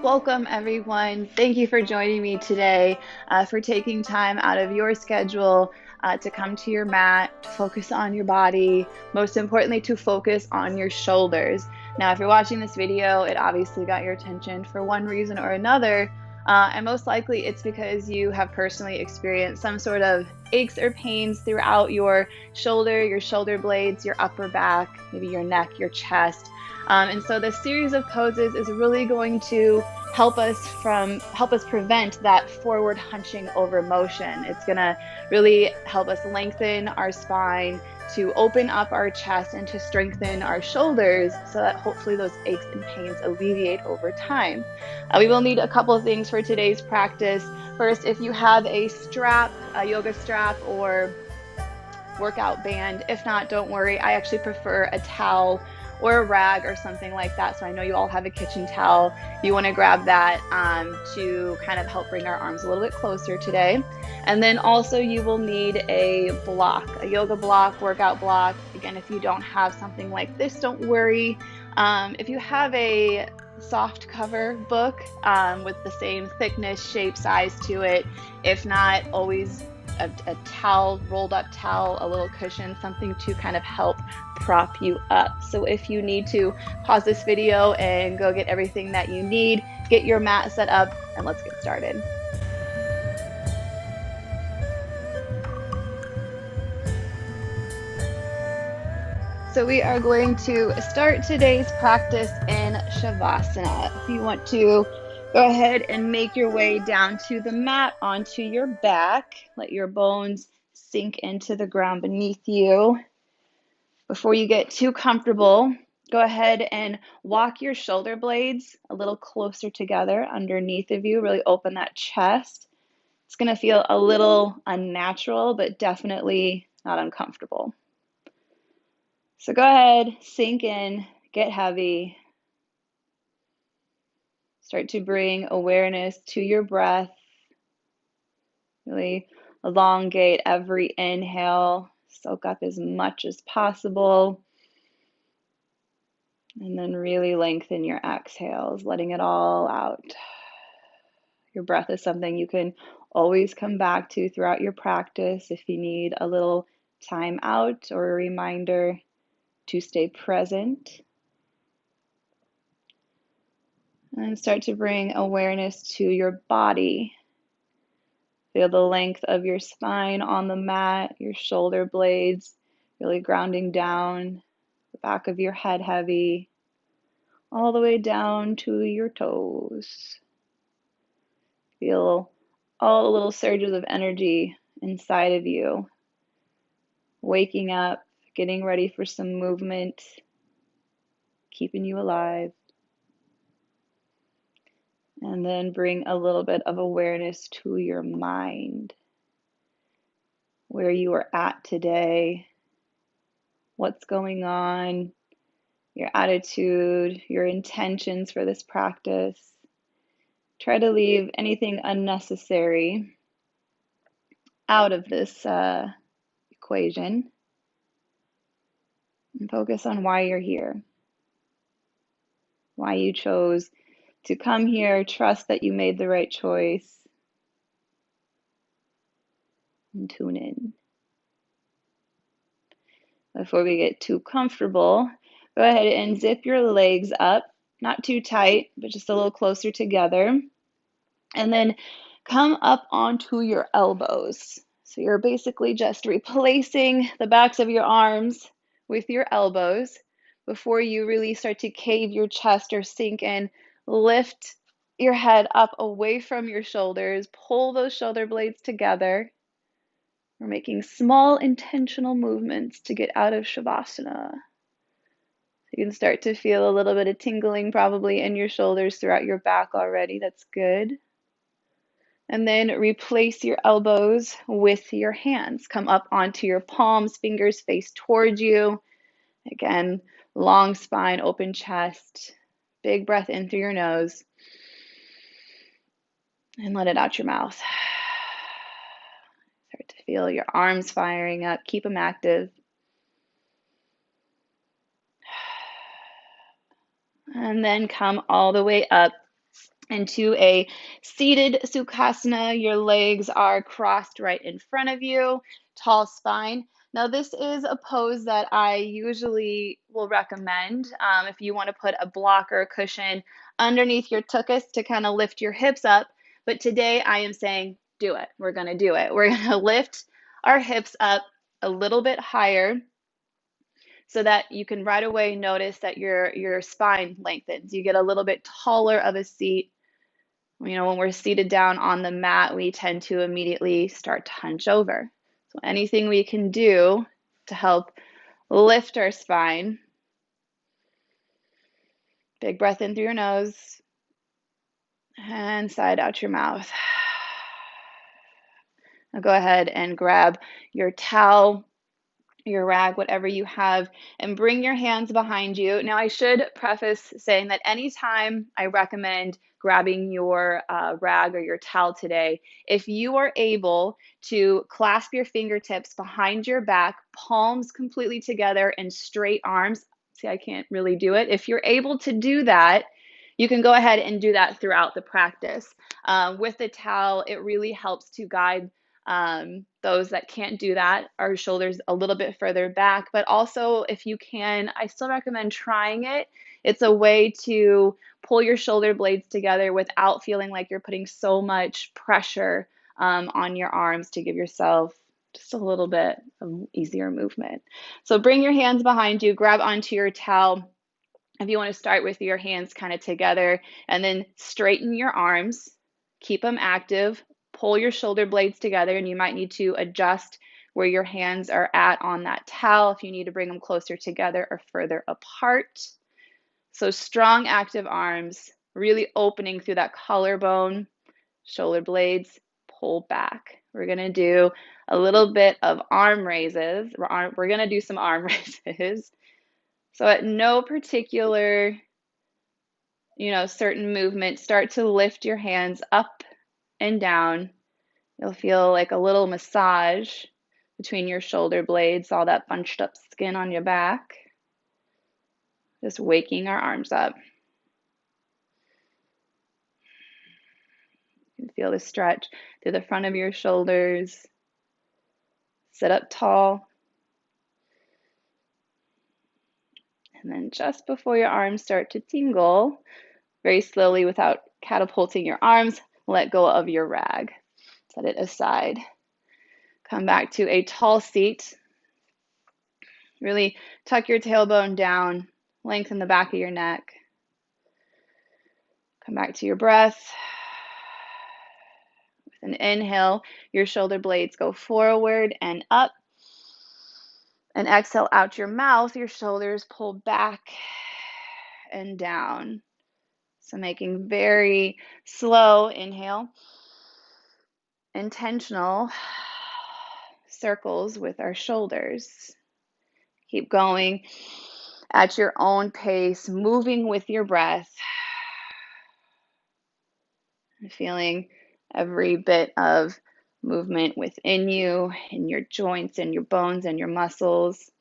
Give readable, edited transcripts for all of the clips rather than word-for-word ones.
Welcome, everyone. Thank you for joining me today, for taking time out of your schedule to come to your mat, to focus on your body, most importantly, to focus on your shoulders. Now, if you're watching this video, it obviously got your attention for one reason or another, and most likely it's because you have personally experienced some sort of aches or pains throughout your shoulder blades, your upper back, maybe your neck, your chest. And so this series of poses is really going to help us prevent that forward hunching over motion. It's going to really help us lengthen our spine, to open up our chest, and to strengthen our shoulders so that hopefully those aches and pains alleviate over time. We will need a couple of things for today's practice. First, if you have a strap, a yoga strap or workout band. If not, don't worry. I actually prefer a towel or a rag or something like that. So I know you all have a kitchen towel. You want to grab that to kind of help bring our arms a little bit closer today. And then also you will need a block, a yoga block, workout block. Again, if you don't have something like this, don't worry. If you have a soft cover book with the same thickness, shape, size to it, if not, always a towel, rolled up towel, a little cushion, something to kind of help prop you up. So if you need to pause this video and go get everything that you need, get your mat set up, and let's get started. So we are going to start today's practice in Shavasana. If you want to go ahead and make your way down to the mat, onto your back, let your bones sink into the ground beneath you. Before you get too comfortable, go ahead and walk your shoulder blades a little closer together underneath of you. Really open that chest. It's going to feel a little unnatural, but definitely not uncomfortable. So go ahead, sink in, get heavy. Start to bring awareness to your breath. Really elongate every inhale. Soak up as much as possible. And then really lengthen your exhales, letting it all out. Your breath is something you can always come back to throughout your practice if you need a little time out or a reminder to stay present. And start to bring awareness to your body. Feel the length of your spine on the mat, your shoulder blades really grounding down, the back of your head heavy, all the way down to your toes. Feel all the little surges of energy inside of you, waking up, getting ready for some movement, keeping you alive. And then bring a little bit of awareness to your mind, where you are at today, what's going on, your attitude, your intentions for this practice. Try to leave anything unnecessary out of this equation and focus on why you're here, why you chose to come here. Trust that you made the right choice, and tune in. Before we get too comfortable, go ahead and zip your legs up, not too tight, but just a little closer together. And then come up onto your elbows. So you're basically just replacing the backs of your arms with your elbows before you really start to cave your chest or sink in. Lift your head up away from your shoulders. Pull those shoulder blades together. We're making small intentional movements to get out of Shavasana. You can start to feel a little bit of tingling probably in your shoulders throughout your back already. That's good. And then replace your elbows with your hands. Come up onto your palms, fingers face towards you. Again, long spine, open chest. Big breath in through your nose. And let it out your mouth. Start to feel your arms firing up. Keep them active. And then come all the way up into a seated Sukhasana. Your legs are crossed right in front of you, tall spine. Now, this is a pose that I usually will recommend if you want to put a block or a cushion underneath your tuchus to kind of lift your hips up. But today I am saying, do it. We're going to do it. We're going to lift our hips up a little bit higher so that you can right away notice that your spine lengthens. You get a little bit taller of a seat. You know, when we're seated down on the mat, we tend to immediately start to hunch over. So anything we can do to help lift our spine. Big breath in through your nose and sigh out your mouth. Now go ahead and grab your towel, your rag, whatever you have, and bring your hands behind you. Now, I should preface saying that anytime I recommend grabbing your rag or your towel today, if you are able to clasp your fingertips behind your back, palms completely together, and straight arms, see, I can't really do it. If you're able to do that, you can go ahead and do that throughout the practice. With the towel, it really helps to guide those that can't do that, our shoulders a little bit further back. But also, if you can, I still recommend trying it. It's a way to pull your shoulder blades together without feeling like you're putting so much pressure on your arms to give yourself just a little bit of easier movement. So bring your hands behind you, grab onto your towel. If you want to start with your hands kind of together and then straighten your arms, keep them active, pull your shoulder blades together, and you might need to adjust where your hands are at on that towel if you need to bring them closer together or further apart. So strong, active arms, really opening through that collarbone, shoulder blades, pull back. We're going to do a little bit of arm raises. We're going to do some arm raises. So at no particular, certain movement, start to lift your hands up and down. You'll feel like a little massage between your shoulder blades, all that bunched up skin on your back. Just waking our arms up. You can feel the stretch through the front of your shoulders. Sit up tall. And then just before your arms start to tingle, very slowly without catapulting your arms, let go of your rag. Set it aside. Come back to a tall seat. Really tuck your tailbone down, lengthen the back of your neck. Come back to your breath. With an inhale, your shoulder blades go forward and up. And exhale out your mouth, your shoulders pull back and down. So making very slow inhale, intentional circles with our shoulders. Keep going at your own pace, moving with your breath, and feeling every bit of movement within you, in your joints and your bones and your muscles.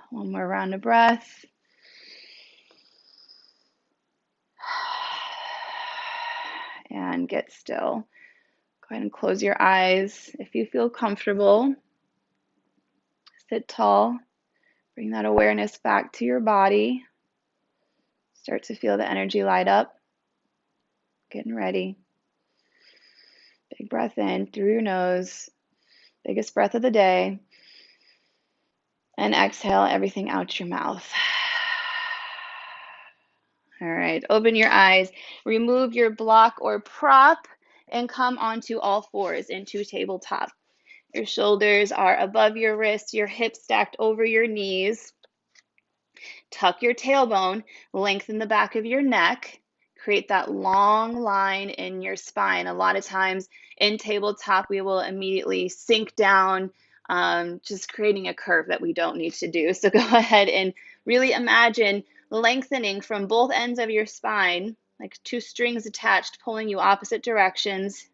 One more round of breath. And get still. Go ahead and close your eyes if you feel comfortable. Sit tall. Bring that awareness back to your body. Start to feel the energy light up. Getting ready. Big breath in through your nose. Biggest breath of the day. And exhale everything out your mouth. All right, open your eyes. Remove your block or prop and come onto all fours into tabletop. Your shoulders are above your wrists, your hips stacked over your knees. Tuck your tailbone, lengthen the back of your neck. Create that long line in your spine. A lot of times in tabletop, we will immediately sink down, just creating a curve that we don't need to do. So go ahead and really imagine lengthening from both ends of your spine, like two strings attached, pulling you opposite directions,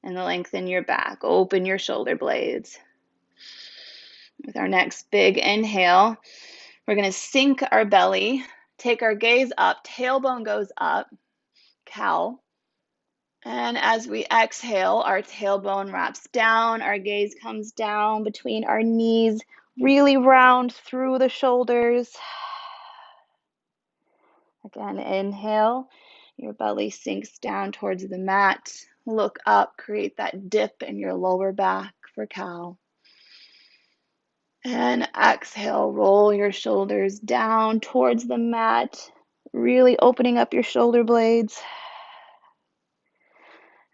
and lengthen your back. Open your shoulder blades. With our next big inhale, we're going to sink our belly Take our gaze up, tailbone goes up, cow. And as we exhale, our tailbone wraps down, our gaze comes down between our knees, really round through the shoulders. Again, inhale, your belly sinks down towards the mat. Look up, create that dip in your lower back for cow. And exhale, roll your shoulders down towards the mat, really opening up your shoulder blades.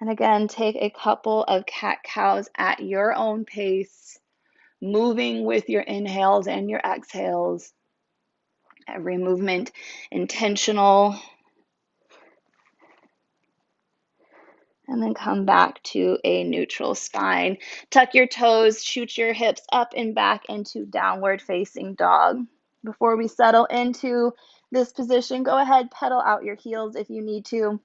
And again, take a couple of cat-cows at your own pace, moving with your inhales and your exhales. Every movement intentional. And then come back to a neutral spine. Tuck your toes, shoot your hips up and back into downward facing dog. Before we settle into this position, go ahead, pedal out your heels if you need to.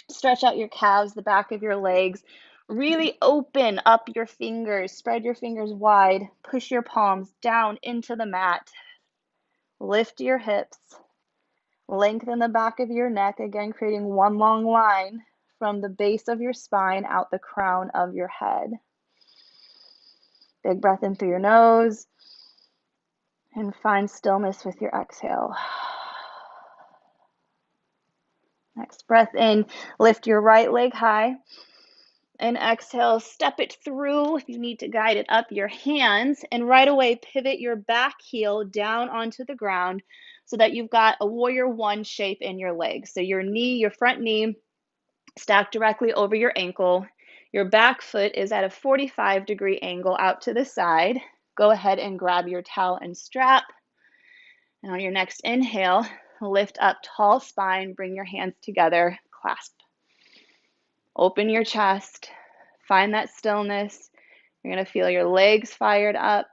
Stretch out your calves, the back of your legs. Really open up your fingers. Spread your fingers wide. Push your palms down into the mat. Lift your hips. Lengthen the back of your neck, again creating one long line from the base of your spine out the crown of your head. Big breath in through your nose and find stillness with your exhale. Next breath in, lift your right leg high. And exhale, step it through. If you need to guide it up, your hands. And right away, pivot your back heel down onto the ground so that you've got a warrior one shape in your legs. So your knee, your front knee, stacked directly over your ankle. Your back foot is at a 45-degree angle out to the side. Go ahead and grab your towel and strap. And on your next inhale, lift up tall spine, bring your hands together, clasp. Open your chest, find that stillness. You're going to feel your legs fired up.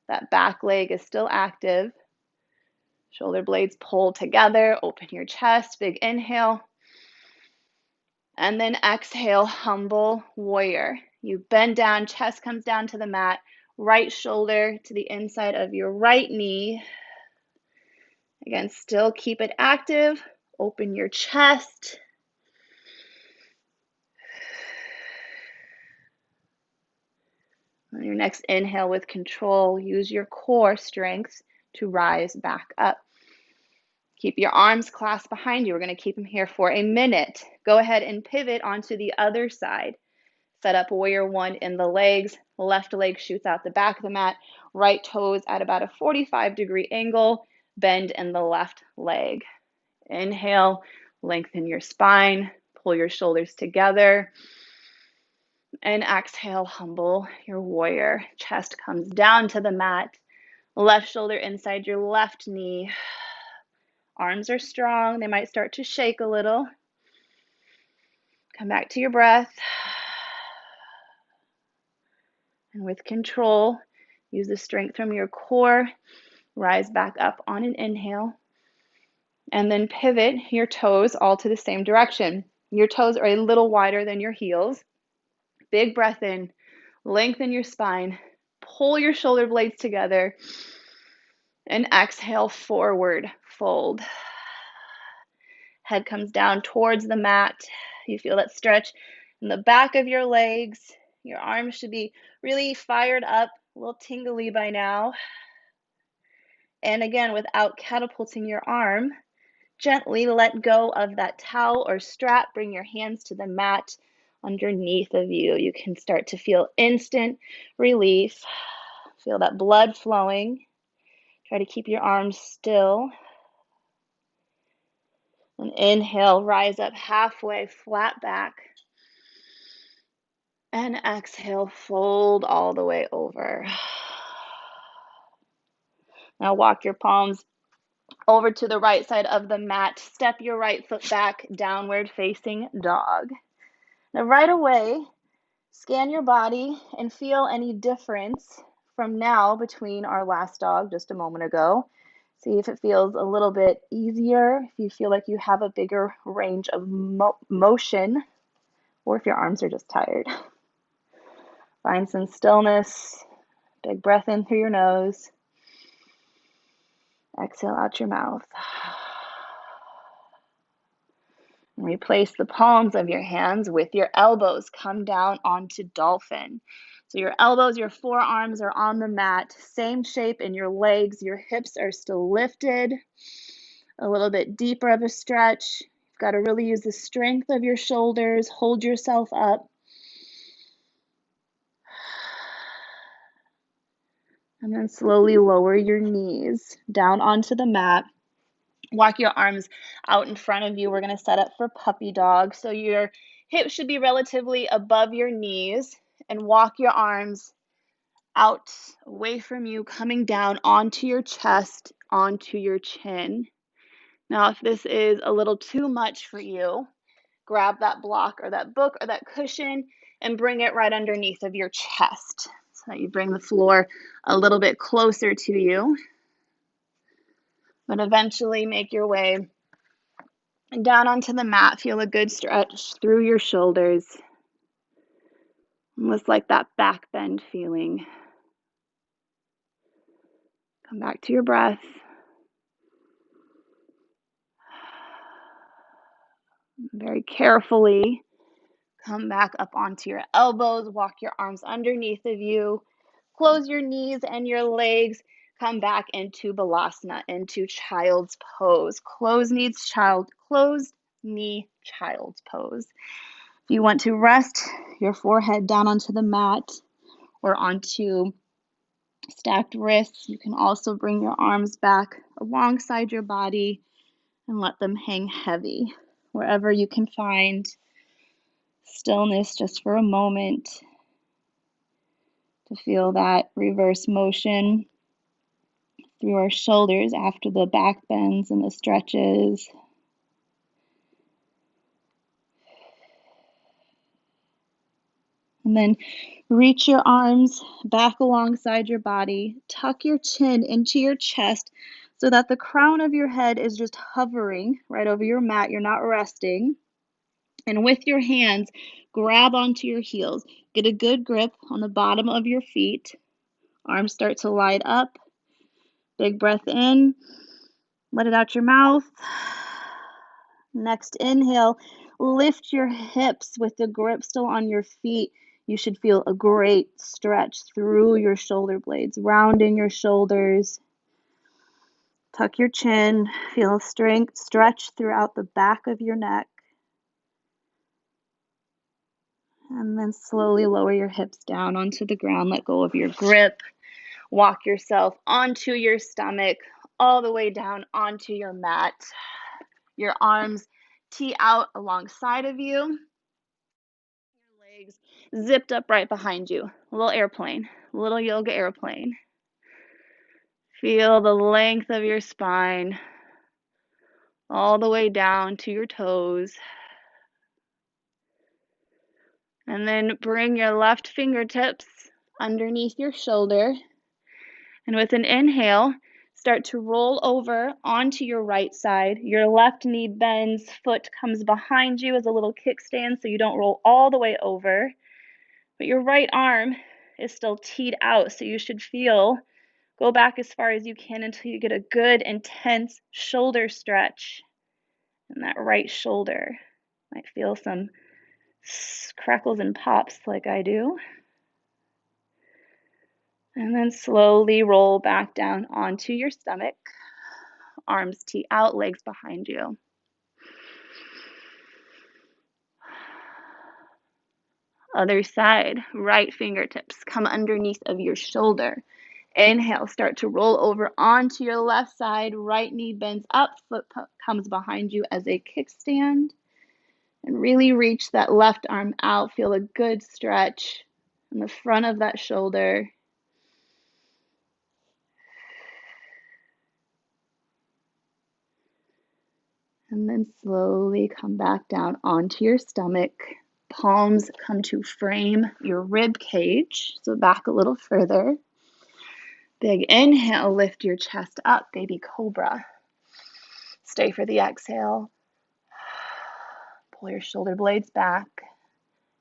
That back leg is still active. Shoulder blades pull together, open your chest, big inhale. And then exhale, humble warrior. You bend down, chest comes down to the mat, right shoulder to the inside of your right knee. Again, still keep it active. Open your chest. On your next inhale with control, use your core strength to rise back up. Keep your arms clasped behind you. We're going to keep them here for a minute. Go ahead and pivot onto the other side. Set up warrior one in the legs. Left leg shoots out the back of the mat. Right toes at about a 45-degree angle. Bend in the left leg. Inhale, lengthen your spine. Pull your shoulders together. And exhale, humble your warrior. Chest comes down to the mat. Left shoulder inside your left knee. Arms are strong. They might start to shake a little. Come back to your breath. And with control, use the strength from your core. Rise back up on an inhale. And then pivot your toes all to the same direction. Your toes are a little wider than your heels. Big breath in. Lengthen your spine. Pull your shoulder blades together. And exhale, forward fold. Head comes down towards the mat. You feel that stretch in the back of your legs. Your arms should be really fired up, a little tingly by now. And again, without catapulting your arm, gently let go of that towel or strap. Bring your hands to the mat underneath of you. You can start to feel instant relief. Feel that blood flowing. Try to keep your arms still. And inhale, rise up halfway, flat back. And exhale, fold all the way over. Now walk your palms over to the right side of the mat. Step your right foot back, downward facing dog. Now right away, scan your body and feel any difference from now between our last dog just a moment ago. See if it feels a little bit easier, if you feel like you have a bigger range of motion, or if your arms are just tired. Find some stillness. Big breath in through your nose. Exhale out your mouth. And replace the palms of your hands with your elbows. Come down onto dolphin. So your elbows, your forearms are on the mat. Same shape in your legs. Your hips are still lifted. A little bit deeper of a stretch. You've got to really use the strength of your shoulders. Hold yourself up. And then slowly lower your knees down onto the mat. Walk your arms out in front of you. We're going to set up for puppy dog. So your hips should be relatively above your knees, and walk your arms out away from you, coming down onto your chest, onto your chin. Now, if this is a little too much for you, grab that block or that book or that cushion and bring it right underneath of your chest so that you bring the floor a little bit closer to you. But eventually make your way down onto the mat. Feel a good stretch through your shoulders. Almost like that back bend feeling. Come back to your breath. Very carefully come back up onto your elbows. Walk your arms underneath of you. Close your knees and your legs. Come back into Balasana, into child's pose. Closed knee child's pose. If you want to rest your forehead down onto the mat or onto stacked wrists, you can also bring your arms back alongside your body and let them hang heavy. Wherever you can find stillness just for a moment to feel that reverse motion through our shoulders after the back bends and the stretches. And then reach your arms back alongside your body. Tuck your chin into your chest so that the crown of your head is just hovering right over your mat. You're not resting. And with your hands, grab onto your heels. Get a good grip on the bottom of your feet. Arms start to light up. Big breath in. Let it out your mouth. Next inhale, lift your hips with the grip still on your feet. You should feel a great stretch through your shoulder blades, rounding your shoulders. Tuck your chin, feel strength stretch throughout the back of your neck. And then slowly lower your hips down onto the ground. Let go of your grip. Walk yourself onto your stomach, all the way down onto your mat. Your arms tee out alongside of you. Your legs zipped up right behind you. A little airplane, a little yoga airplane. Feel the length of your spine all the way down to your toes. And then bring your left fingertips underneath your shoulder. And with an inhale, start to roll over onto your right side. Your left knee bends, foot comes behind you as a little kickstand so you don't roll all the way over. But your right arm is still teed out, so you should go back as far as you can until you get a good, intense shoulder stretch in that right shoulder. Might feel some crackles and pops like I do. And then slowly roll back down onto your stomach. Arms tee out, legs behind you. Other side, right fingertips come underneath of your shoulder. Inhale, start to roll over onto your left side. Right knee bends up, foot comes behind you as a kickstand. And really reach that left arm out. Feel a good stretch in the front of that shoulder. And then slowly come back down onto your stomach. Palms come to frame your rib cage. So back a little further. Big inhale, lift your chest up, baby cobra. Stay for the exhale. Pull your shoulder blades back.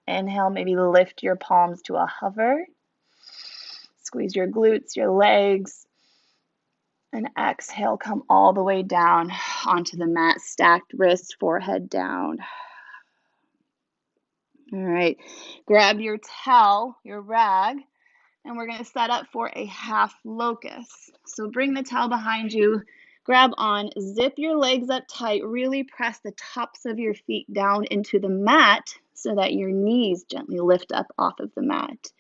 Inhale, maybe lift your palms to a hover. Squeeze your glutes, your legs. And exhale, come all the way down onto the mat, stacked wrists, forehead down. All right, grab your towel, your rag, and we're going to set up for a half locust. So bring the towel behind you, grab on, zip your legs up tight, really press the tops of your feet down into the mat so that your knees gently lift up off of the mat.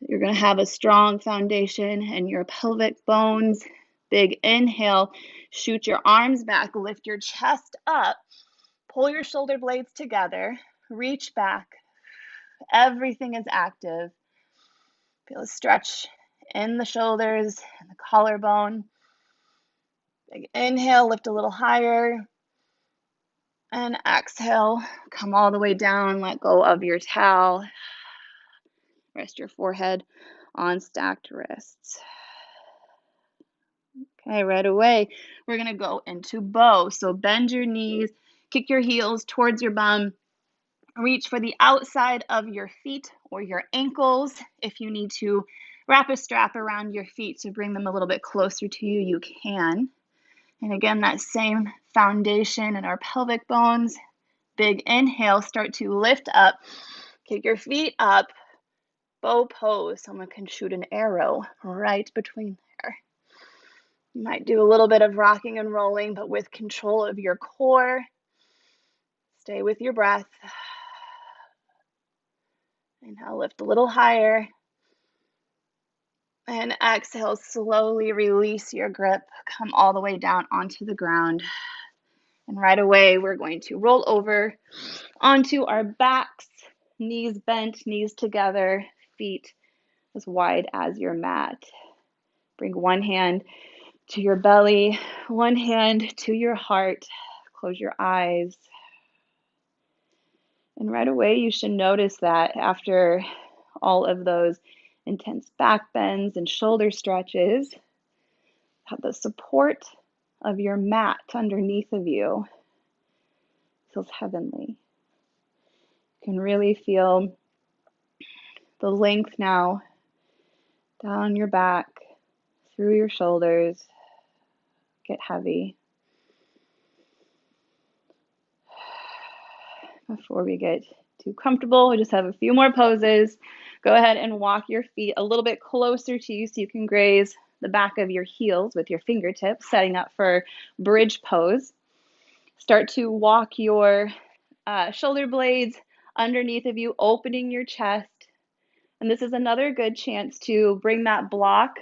You're going to have a strong foundation in your pelvic bones. Big inhale, shoot your arms back, lift your chest up, pull your shoulder blades together, reach back. Everything is active. Feel a stretch in the shoulders and the collarbone. Big inhale, lift a little higher. And exhale, come all the way down, let go of your towel. Rest your forehead on stacked wrists. Okay, right away, we're going to go into bow. So bend your knees, kick your heels towards your bum. Reach for the outside of your feet or your ankles. If you need to wrap a strap around your feet to bring them a little bit closer to you, you can. And again, that same foundation in our pelvic bones. Big inhale, start to lift up. Kick your feet up. Bow pose. Someone can shoot an arrow right between there. You might do a little bit of rocking and rolling, but with control of your core. Stay with your breath. Inhale, lift a little higher. And exhale, slowly release your grip. Come all the way down onto the ground. And right away, we're going to roll over onto our backs, knees bent, knees together, feet as wide as your mat. Bring one hand to your belly, one hand to your heart. Close your eyes. And right away, you should notice that after all of those intense back bends and shoulder stretches, have the support of your mat underneath of you. Feels heavenly. You can really feel the length now down your back, through your shoulders. Get heavy. Before we get too comfortable, we just have a few more poses. Go ahead and walk your feet a little bit closer to you so you can graze the back of your heels with your fingertips, setting up for bridge pose. Start to walk your shoulder blades underneath of you, opening your chest. And this is another good chance to bring that block.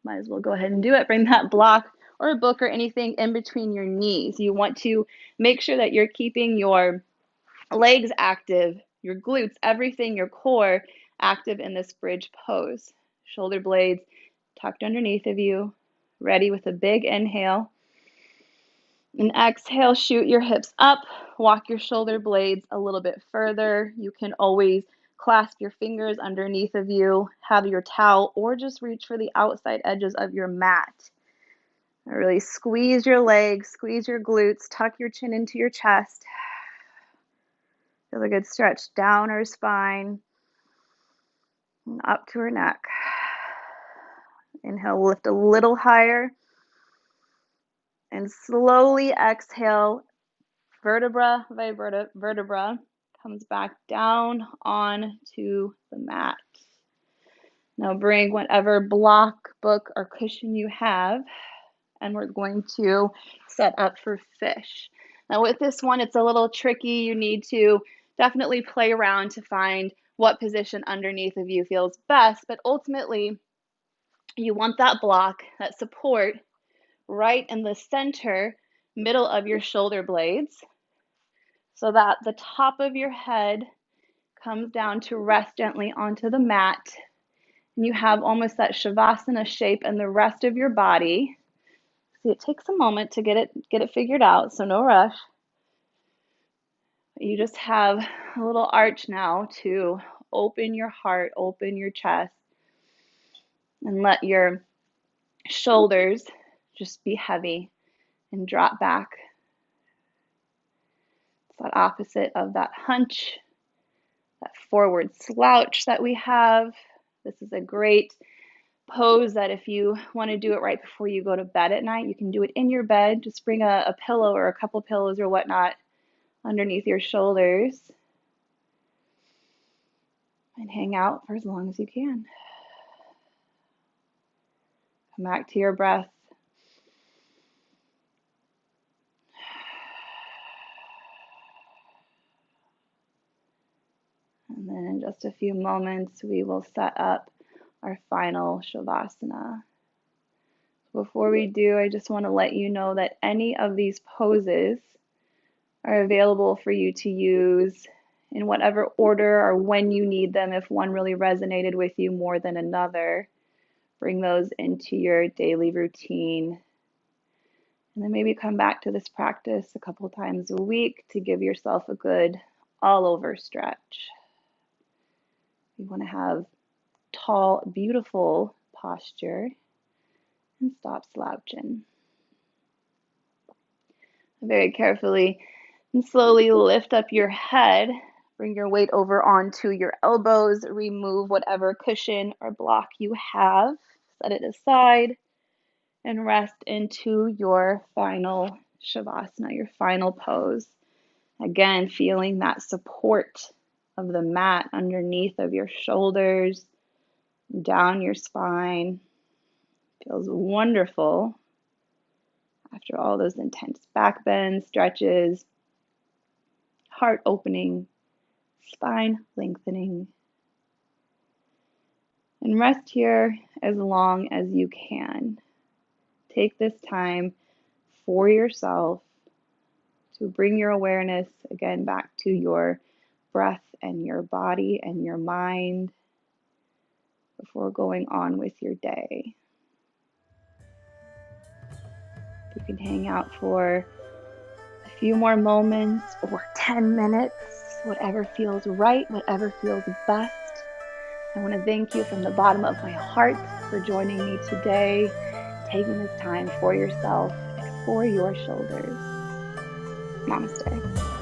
Might as well go ahead and do it. Bring that block or a book or anything in between your knees. You want to make sure that you're keeping your legs active, your glutes, everything, your core active in this bridge pose. Shoulder blades tucked underneath of you, ready with a big inhale. And exhale, shoot your hips up, walk your shoulder blades a little bit further. You can always clasp your fingers underneath of you, have your towel, or just reach for the outside edges of your mat. Really squeeze your legs, squeeze your glutes, tuck your chin into your chest. Feel a good stretch down her spine and up to her neck. Inhale, lift a little higher. And slowly exhale, vertebra by vertebra comes back down onto the mat. Now bring whatever block, book, or cushion you have, and we're going to set up for fish. Now with this one, it's a little tricky. You need to definitely play around to find what position underneath of you feels best, but ultimately you want that block, that support right in the center, middle of your shoulder blades, so that the top of your head comes down to rest gently onto the mat. And you have almost that shavasana shape in the rest of your body. See, it takes a moment to get it figured out, so no rush. You just have a little arch now to open your heart, open your chest, and let your shoulders just be heavy and drop back. It's that opposite of that hunch, that forward slouch that we have. This is a great pose that if you want to do it right before you go to bed at night, you can do it in your bed. Just bring a pillow or a couple pillows or whatnot underneath your shoulders and hang out for as long as you can. Come back to your breath. And then in just a few moments, we will set up our final Shavasana. Before we do, I just want to let you know that any of these poses are available for you to use in whatever order or when you need them. If one really resonated with you more than another, bring those into your daily routine. And then maybe come back to this practice a couple times a week to give yourself a good all-over stretch. You want to have tall, beautiful posture and stop slouching. Very carefully and slowly lift up your head. Bring your weight over onto your elbows. Remove whatever cushion or block you have. Set it aside and rest into your final Shavasana, your final pose. Again, feeling that support of the mat underneath of your shoulders, down your spine. Feels wonderful after all those intense back bends, stretches, heart opening, spine lengthening. And rest here as long as you can. Take this time for yourself to bring your awareness again back to your breath and your body and your mind before going on with your day. You can hang out for a few more moments or 10 minutes, whatever feels right, whatever feels best. I want to thank you from the bottom of my heart for joining me today, taking this time for yourself and for your shoulders. Namaste.